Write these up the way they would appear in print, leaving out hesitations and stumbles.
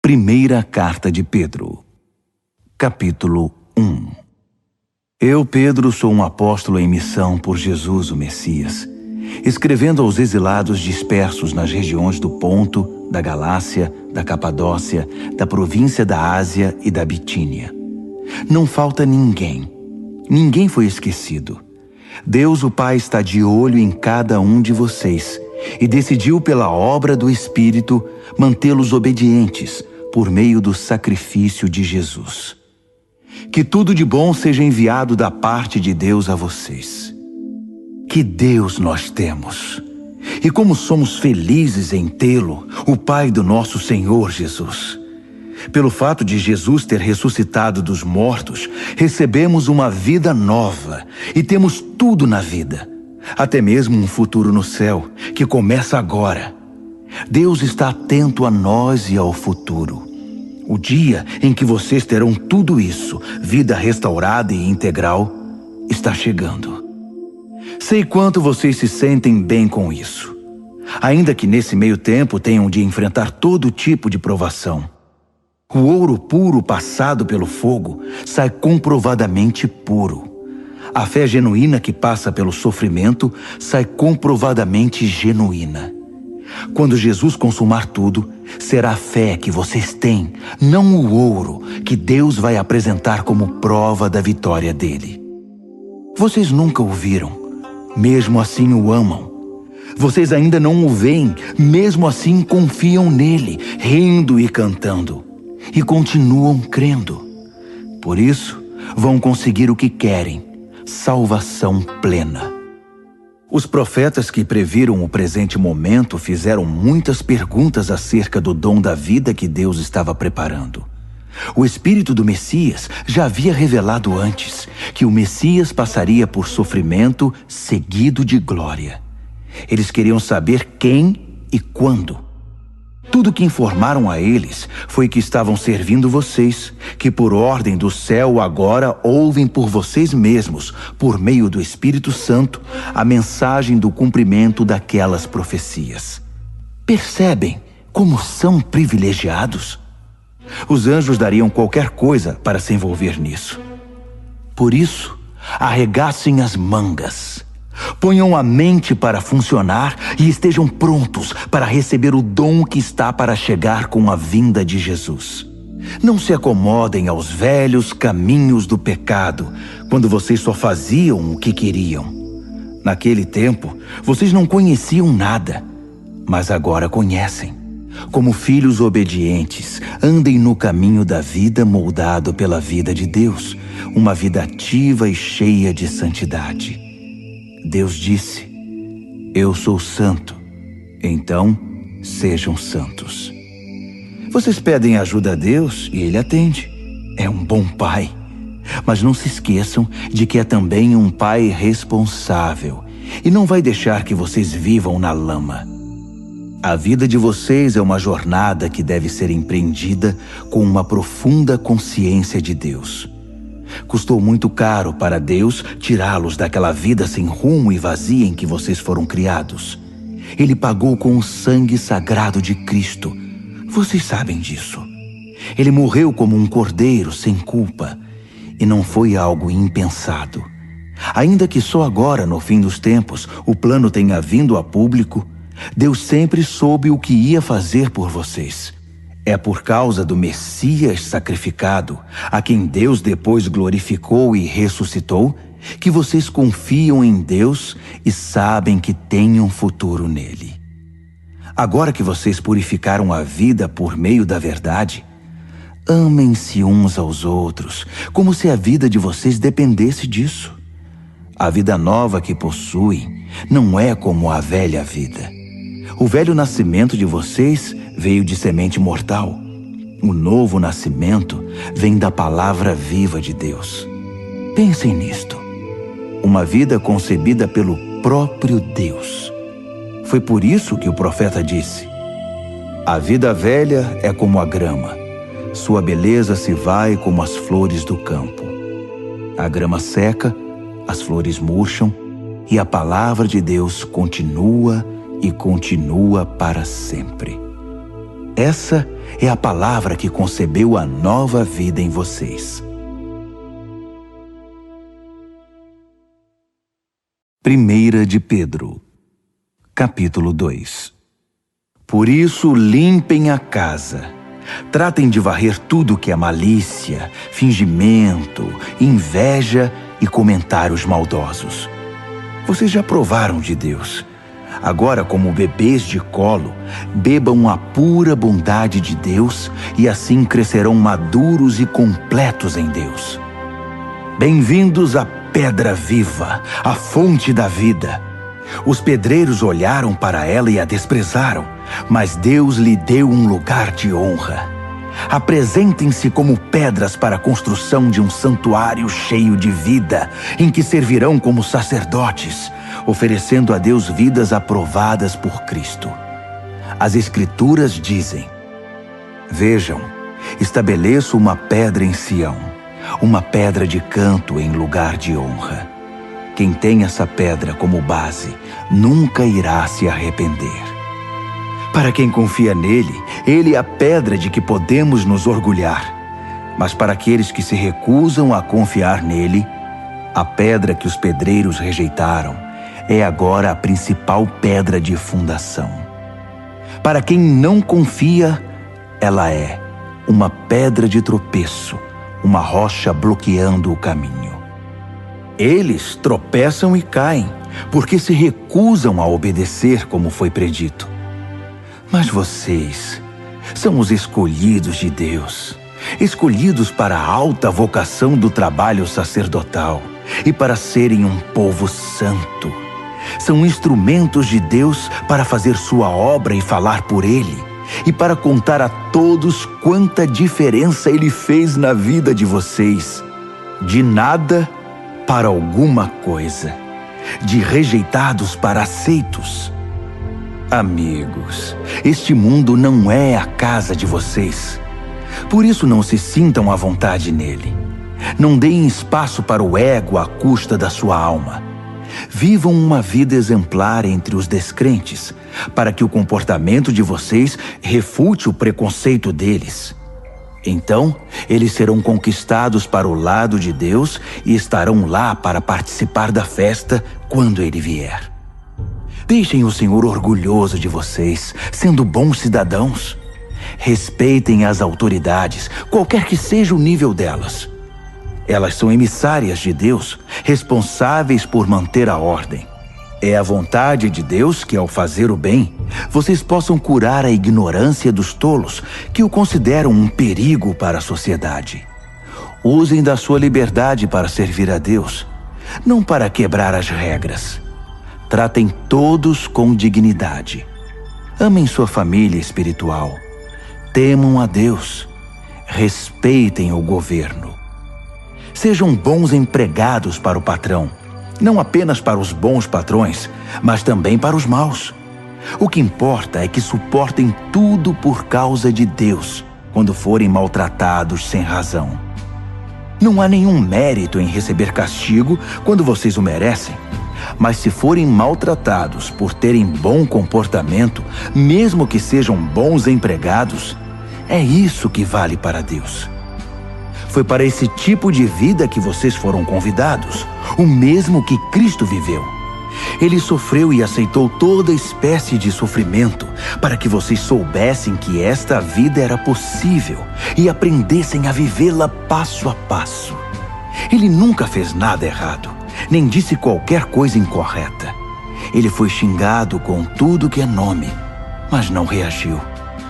Primeira Carta de Pedro, capítulo 1. Eu, Pedro, sou um apóstolo em missão por Jesus, o Messias, escrevendo aos exilados dispersos nas regiões do Ponto, da Galácia, da Capadócia, da província da Ásia e da Bitínia. Não falta ninguém. Ninguém foi esquecido. Deus, o Pai, está de olho em cada um de vocês e decidiu, pela obra do Espírito, mantê-los obedientes por meio do sacrifício de Jesus. Que tudo de bom seja enviado da parte de Deus a vocês. Que Deus nós temos! E como somos felizes em tê-lo, o Pai do nosso Senhor Jesus. Pelo fato de Jesus ter ressuscitado dos mortos, recebemos uma vida nova e temos tudo na vida, até mesmo um futuro no céu, que começa agora. Deus está atento a nós e ao futuro. O dia em que vocês terão tudo isso, vida restaurada e integral, está chegando. Sei quanto vocês se sentem bem com isso, ainda que nesse meio tempo tenham de enfrentar todo tipo de provação. O ouro puro passado pelo fogo sai comprovadamente puro. A fé genuína que passa pelo sofrimento sai comprovadamente genuína. Quando Jesus consumar tudo, será a fé que vocês têm, não o ouro, que Deus vai apresentar como prova da vitória dele. Vocês nunca o viram, mesmo assim o amam. Vocês ainda não o veem, mesmo assim confiam nele, rindo e cantando. E continuam crendo. Por isso, vão conseguir o que querem, salvação plena. Os profetas que previram o presente momento fizeram muitas perguntas acerca do dom da vida que Deus estava preparando. O Espírito do Messias já havia revelado antes que o Messias passaria por sofrimento seguido de glória. Eles queriam saber quem e quando. Tudo que informaram a eles foi que estavam servindo vocês, que por ordem do céu agora ouvem por vocês mesmos, por meio do Espírito Santo, a mensagem do cumprimento daquelas profecias. Percebem como são privilegiados? Os anjos dariam qualquer coisa para se envolver nisso. Por isso, arregassem as mangas. Ponham a mente para funcionar e estejam prontos para receber o dom que está para chegar com a vinda de Jesus. Não se acomodem aos velhos caminhos do pecado, quando vocês só faziam o que queriam. Naquele tempo, vocês não conheciam nada, mas agora conhecem. Como filhos obedientes, andem no caminho da vida moldado pela vida de Deus, uma vida ativa e cheia de santidade. Deus disse: eu sou santo, então sejam santos. Vocês pedem ajuda a Deus e Ele atende. É um bom pai. Mas não se esqueçam de que é também um pai responsável e não vai deixar que vocês vivam na lama. A vida de vocês é uma jornada que deve ser empreendida com uma profunda consciência de Deus. Custou muito caro para Deus tirá-los daquela vida sem rumo e vazia em que vocês foram criados. Ele pagou com o sangue sagrado de Cristo. Vocês sabem disso. Ele morreu como um cordeiro sem culpa. E não foi algo impensado. Ainda que só agora, no fim dos tempos, o plano tenha vindo a público, Deus sempre soube o que ia fazer por vocês. É por causa do Messias sacrificado, a quem Deus depois glorificou e ressuscitou, que vocês confiam em Deus e sabem que têm um futuro nele. Agora que vocês purificaram a vida por meio da verdade, amem-se uns aos outros, como se a vida de vocês dependesse disso. A vida nova que possuem não é como a velha vida. O velho nascimento de vocês veio de semente mortal. O novo nascimento vem da palavra viva de Deus. Pensem nisto. Uma vida concebida pelo próprio Deus. Foi por isso que o profeta disse: a vida velha é como a grama. Sua beleza se vai como as flores do campo. A grama seca, as flores murcham, e a palavra de Deus continua e continua para sempre. Essa é a palavra que concebeu a nova vida em vocês. 1 de Pedro, capítulo 2. Por isso limpem a casa, tratem de varrer tudo que é malícia, fingimento, inveja e comentários maldosos. Vocês já provaram de Deus. Agora, como bebês de colo, bebam a pura bondade de Deus e assim crescerão maduros e completos em Deus. Bem-vindos à pedra viva, a fonte da vida. Os pedreiros olharam para ela e a desprezaram, mas Deus lhe deu um lugar de honra. Apresentem-se como pedras para a construção de um santuário cheio de vida, em que servirão como sacerdotes, oferecendo a Deus vidas aprovadas por Cristo. As Escrituras dizem: Vejam, estabeleço uma pedra em Sião, uma pedra de canto em lugar de honra. Quem tem essa pedra como base nunca irá se arrepender. Para quem confia nele, ele é a pedra de que podemos nos orgulhar. Mas para aqueles que se recusam a confiar nele, a pedra que os pedreiros rejeitaram é agora a principal pedra de fundação. Para quem não confia, ela é uma pedra de tropeço, uma rocha bloqueando o caminho. Eles tropeçam e caem, porque se recusam a obedecer como foi predito. Mas vocês são os escolhidos de Deus, escolhidos para a alta vocação do trabalho sacerdotal e para serem um povo santo. São instrumentos de Deus para fazer sua obra e falar por Ele, e para contar a todos quanta diferença Ele fez na vida de vocês. De nada para alguma coisa, de rejeitados para aceitos. Amigos, este mundo não é a casa de vocês. Por isso não se sintam à vontade nele. Não deem espaço para o ego à custa da sua alma. Vivam uma vida exemplar entre os descrentes, para que o comportamento de vocês refute o preconceito deles. Então, eles serão conquistados para o lado de Deus e estarão lá para participar da festa quando Ele vier. Deixem o Senhor orgulhoso de vocês, sendo bons cidadãos. Respeitem as autoridades, qualquer que seja o nível delas. Elas são emissárias de Deus, responsáveis por manter a ordem. É a vontade de Deus que, ao fazer o bem, vocês possam curar a ignorância dos tolos, que o consideram um perigo para a sociedade. Usem da sua liberdade para servir a Deus, não para quebrar as regras. Tratem todos com dignidade. Amem sua família espiritual. Temam a Deus. Respeitem o governo. Sejam bons empregados para o patrão, não apenas para os bons patrões, mas também para os maus. O que importa é que suportem tudo por causa de Deus, quando forem maltratados sem razão. Não há nenhum mérito em receber castigo quando vocês o merecem. Mas se forem maltratados por terem bom comportamento, mesmo que sejam bons empregados, é isso que vale para Deus. Foi para esse tipo de vida que vocês foram convidados, o mesmo que Cristo viveu. Ele sofreu e aceitou toda espécie de sofrimento para que vocês soubessem que esta vida era possível e aprendessem a vivê-la passo a passo. Ele nunca fez nada errado, nem disse qualquer coisa incorreta. Ele foi xingado com tudo que é nome, mas não reagiu.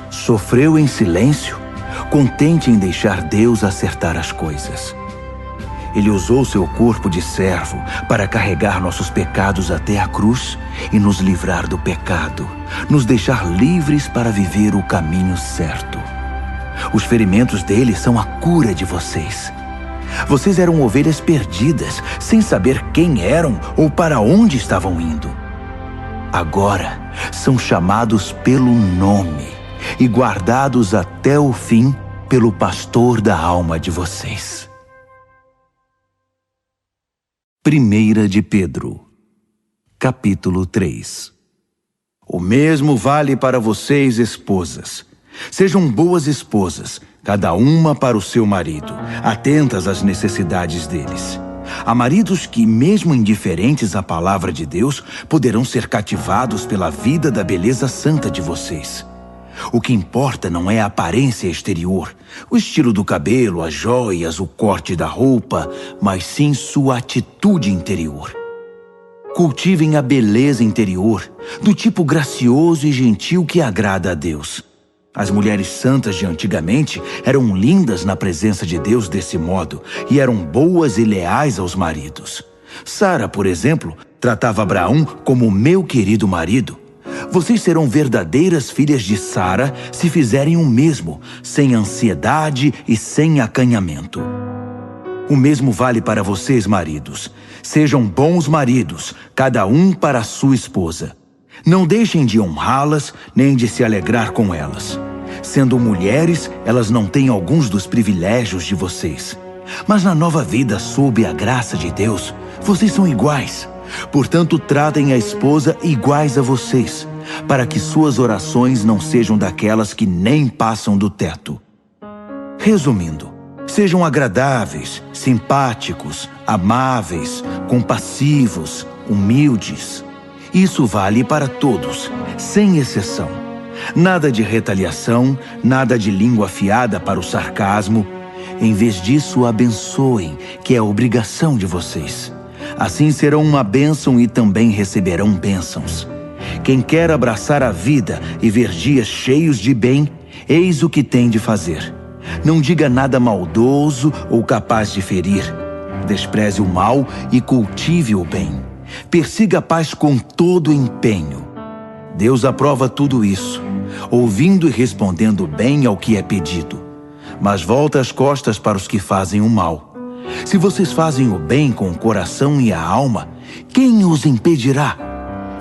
Sofreu em silêncio, contente em deixar Deus acertar as coisas. Ele usou seu corpo de servo para carregar nossos pecados até a cruz e nos livrar do pecado, nos deixar livres para viver o caminho certo. Os ferimentos dele são a cura de vocês. Vocês eram ovelhas perdidas, sem saber quem eram ou para onde estavam indo. Agora são chamados pelo nome e guardados até o fim pelo pastor da alma de vocês. 1 de Pedro, capítulo 3. O mesmo vale para vocês, esposas. Sejam boas esposas, cada uma para o seu marido, atentas às necessidades deles. Há maridos que, mesmo indiferentes à palavra de Deus, poderão ser cativados pela vida da beleza santa de vocês. O que importa não é a aparência exterior, o estilo do cabelo, as joias, o corte da roupa, mas sim sua atitude interior. Cultivem a beleza interior, do tipo gracioso e gentil que agrada a Deus. As mulheres santas de antigamente eram lindas na presença de Deus desse modo e eram boas e leais aos maridos. Sara, por exemplo, tratava Abraão como meu querido marido. Vocês serão verdadeiras filhas de Sara se fizerem o mesmo, sem ansiedade e sem acanhamento. O mesmo vale para vocês, maridos. Sejam bons maridos, cada um para a sua esposa. Não deixem de honrá-las, nem de se alegrar com elas. Sendo mulheres, elas não têm alguns dos privilégios de vocês. Mas na nova vida, sob a graça de Deus, vocês são iguais. Portanto, tratem a esposa iguais a vocês, para que suas orações não sejam daquelas que nem passam do teto. Resumindo, sejam agradáveis, simpáticos, amáveis, compassivos, humildes. Isso vale para todos, sem exceção. Nada de retaliação, nada de língua afiada para o sarcasmo. Em vez disso, abençoem, que é a obrigação de vocês. Assim serão uma bênção e também receberão bênçãos. Quem quer abraçar a vida e ver dias cheios de bem, eis o que tem de fazer. Não diga nada maldoso ou capaz de ferir. Despreze o mal e cultive o bem. Persiga a paz com todo empenho. Deus aprova tudo isso, ouvindo e respondendo bem ao que é pedido. Mas volta as costas para os que fazem o mal. Se vocês fazem o bem com o coração e a alma, quem os impedirá?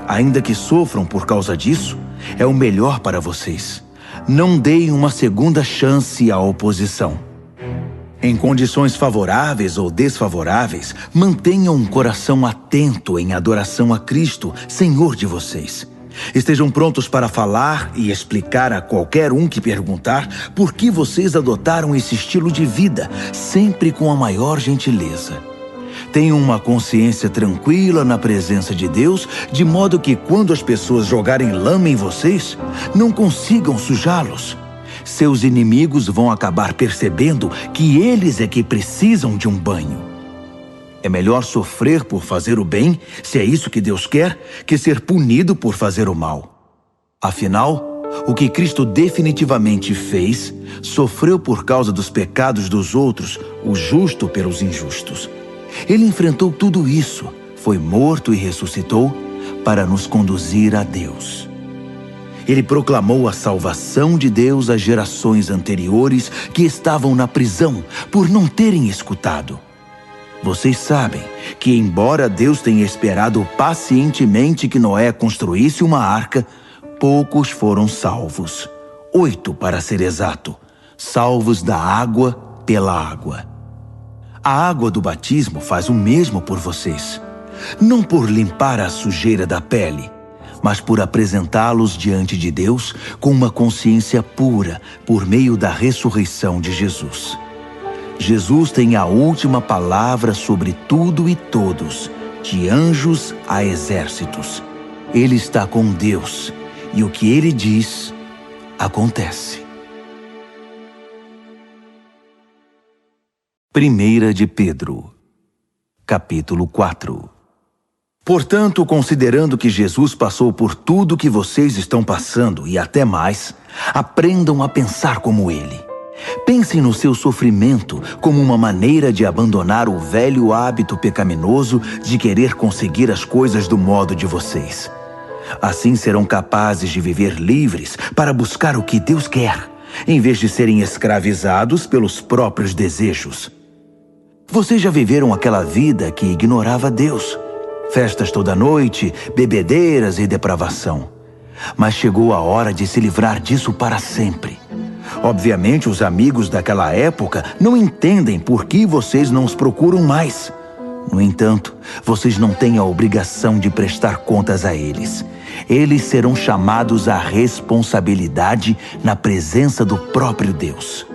Ainda que sofram por causa disso, é o melhor para vocês. Não deem uma segunda chance à oposição. Em condições favoráveis ou desfavoráveis, mantenham um coração atento em adoração a Cristo, Senhor de vocês. Estejam prontos para falar e explicar a qualquer um que perguntar por que vocês adotaram esse estilo de vida, sempre com a maior gentileza. Tenham uma consciência tranquila na presença de Deus, de modo que quando as pessoas jogarem lama em vocês, não consigam sujá-los. Seus inimigos vão acabar percebendo que eles é que precisam de um banho. É melhor sofrer por fazer o bem, se é isso que Deus quer, que ser punido por fazer o mal. Afinal, o que Cristo definitivamente fez, sofreu por causa dos pecados dos outros, o justo pelos injustos. Ele enfrentou tudo isso, foi morto e ressuscitou para nos conduzir a Deus. Ele proclamou a salvação de Deus às gerações anteriores que estavam na prisão por não terem escutado. Vocês sabem que, embora Deus tenha esperado pacientemente que Noé construísse uma arca, poucos foram salvos. 8, para ser exato, salvos da água pela água. A água do batismo faz o mesmo por vocês. Não por limpar a sujeira da pele, mas por apresentá-los diante de Deus com uma consciência pura por meio da ressurreição de Jesus. Jesus tem a última palavra sobre tudo e todos, de anjos a exércitos. Ele está com Deus, e o que ele diz, acontece. 1 de Pedro, capítulo 4. Portanto, considerando que Jesus passou por tudo que vocês estão passando e até mais, aprendam a pensar como ele. Pensem no seu sofrimento como uma maneira de abandonar o velho hábito pecaminoso de querer conseguir as coisas do modo de vocês. Assim serão capazes de viver livres para buscar o que Deus quer, em vez de serem escravizados pelos próprios desejos. Vocês já viveram aquela vida que ignorava Deus. Festas toda noite, bebedeiras e depravação. Mas chegou a hora de se livrar disso para sempre. Obviamente, os amigos daquela época não entendem por que vocês não os procuram mais. No entanto, vocês não têm a obrigação de prestar contas a eles. eles serão chamados à responsabilidade na presença do próprio Deus.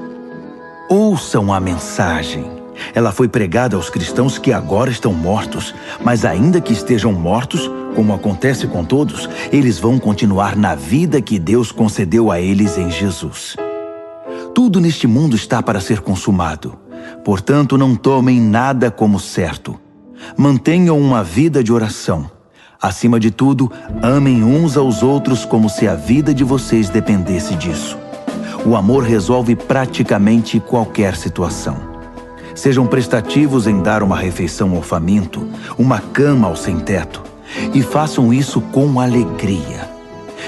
Ouçam a mensagem. Ela foi pregada aos cristãos que agora estão mortos, mas ainda que estejam mortos, como acontece com todos, eles vão continuar na vida que Deus concedeu a eles em Jesus. Tudo neste mundo está para ser consumado. Portanto, não tomem nada como certo. Mantenham uma vida de oração. Acima de tudo, amem uns aos outros como se a vida de vocês dependesse disso. O amor resolve praticamente qualquer situação. Sejam prestativos em dar uma refeição ao faminto, uma cama ao sem-teto, e façam isso com alegria.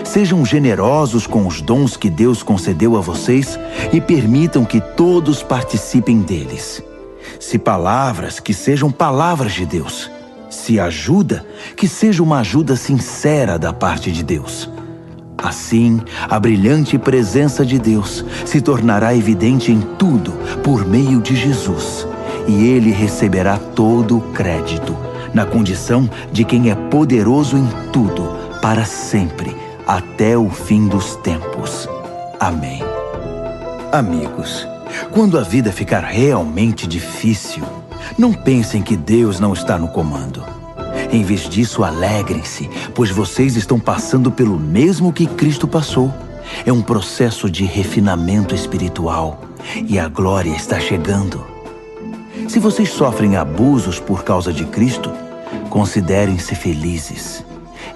Sejam generosos com os dons que Deus concedeu a vocês e permitam que todos participem deles. Se palavras, que sejam palavras de Deus. Se ajuda, que seja uma ajuda sincera da parte de Deus. Assim, a brilhante presença de Deus se tornará evidente em tudo por meio de Jesus, e ele receberá todo o crédito, na condição de quem é poderoso em tudo, para sempre, até o fim dos tempos. Amém. Amigos, quando a vida ficar realmente difícil, não pensem que Deus não está no comando. Em vez disso, alegrem-se, pois vocês estão passando pelo mesmo que Cristo passou. É um processo de refinamento espiritual e a glória está chegando. Se vocês sofrem abusos por causa de Cristo, considerem-se felizes.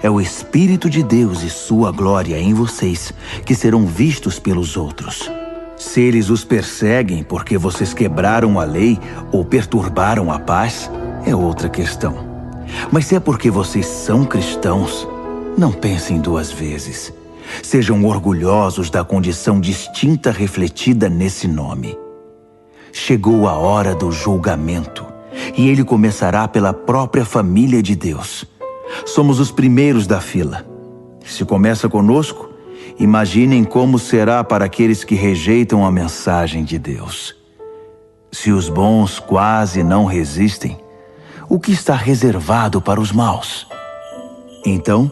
É o Espírito de Deus e sua glória em vocês que serão vistos pelos outros. Se eles os perseguem porque vocês quebraram a lei ou perturbaram a paz, é outra questão. Mas se é porque vocês são cristãos, não pensem duas vezes. Sejam orgulhosos da condição distinta refletida nesse nome. Chegou a hora do julgamento, e ele começará pela própria família de Deus. Somos os primeiros da fila. Se começa conosco, imaginem como será para aqueles que rejeitam a mensagem de Deus. Se os bons quase não resistem, o que está reservado para os maus? Então,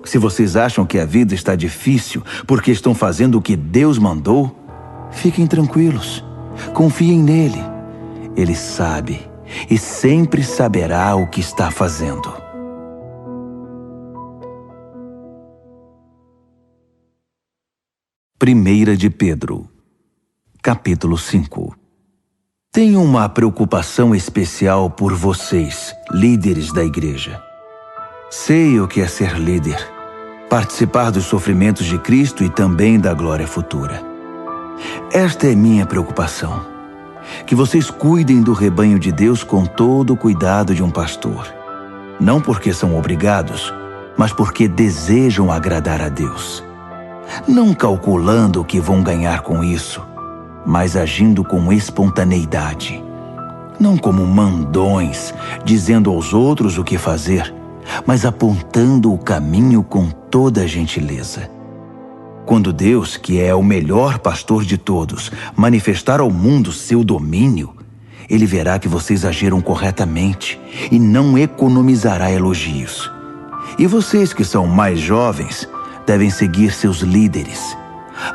se vocês acham que a vida está difícil porque estão fazendo o que Deus mandou, fiquem tranquilos, confiem nele. Ele sabe e sempre saberá o que está fazendo. Primeira de Pedro, capítulo 5. Tenho uma preocupação especial por vocês, líderes da igreja. Sei o que é ser líder, participar dos sofrimentos de Cristo e também da glória futura. Esta é minha preocupação, que vocês cuidem do rebanho de Deus com todo o cuidado de um pastor. Não porque são obrigados, mas porque desejam agradar a Deus. Não calculando o que vão ganhar com isso, mas agindo com espontaneidade. Não como mandões, dizendo aos outros o que fazer, mas apontando o caminho com toda a gentileza. Quando Deus, que é o melhor pastor de todos, manifestar ao mundo seu domínio, ele verá que vocês agiram corretamente e não economizará elogios. E vocês que são mais jovens devem seguir seus líderes.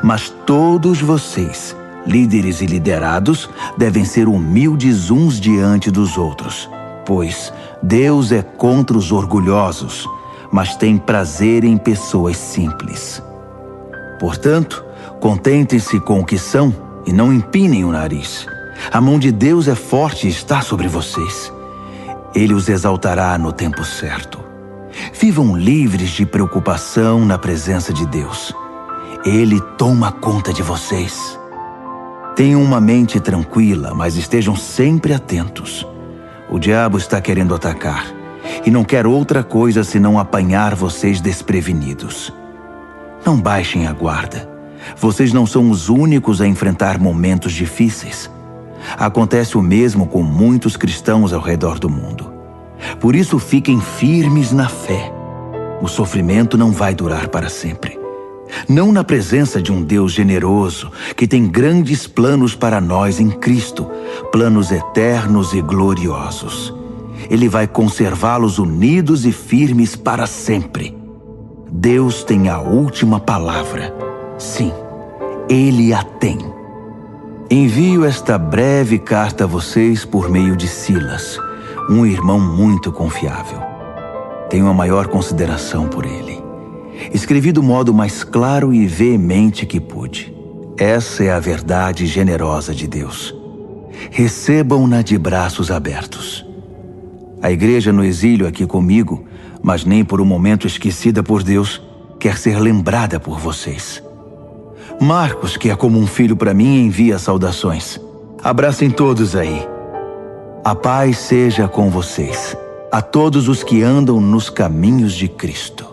Mas todos vocês, líderes e liderados, devem ser humildes uns diante dos outros, pois Deus é contra os orgulhosos, mas tem prazer em pessoas simples. Portanto, contentem-se com o que são e não empinem o nariz. A mão de Deus é forte e está sobre vocês. Ele os exaltará no tempo certo. Vivam livres de preocupação na presença de Deus. Ele toma conta de vocês. Tenham uma mente tranquila, mas estejam sempre atentos. O diabo está querendo atacar e não quer outra coisa senão apanhar vocês desprevenidos. Não baixem a guarda. Vocês não são os únicos a enfrentar momentos difíceis. Acontece o mesmo com muitos cristãos ao redor do mundo. Por isso, fiquem firmes na fé. O sofrimento não vai durar para sempre. Não na presença de um Deus generoso, que tem grandes planos para nós em Cristo, planos eternos e gloriosos. Ele vai conservá-los unidos e firmes para sempre. Deus tem a última palavra. Sim, Ele a tem. Envio esta breve carta a vocês por meio de Silas, um irmão muito confiável. Tenho a maior consideração por ele. Escrevi do modo mais claro e veemente que pude. Essa é a verdade generosa de Deus. Recebam-na de braços abertos. A igreja no exílio aqui comigo, mas nem por um momento esquecida por Deus, quer ser lembrada por vocês. Marcos, que é como um filho para mim, envia saudações. Abracem todos aí. A paz seja com vocês, a todos os que andam nos caminhos de Cristo.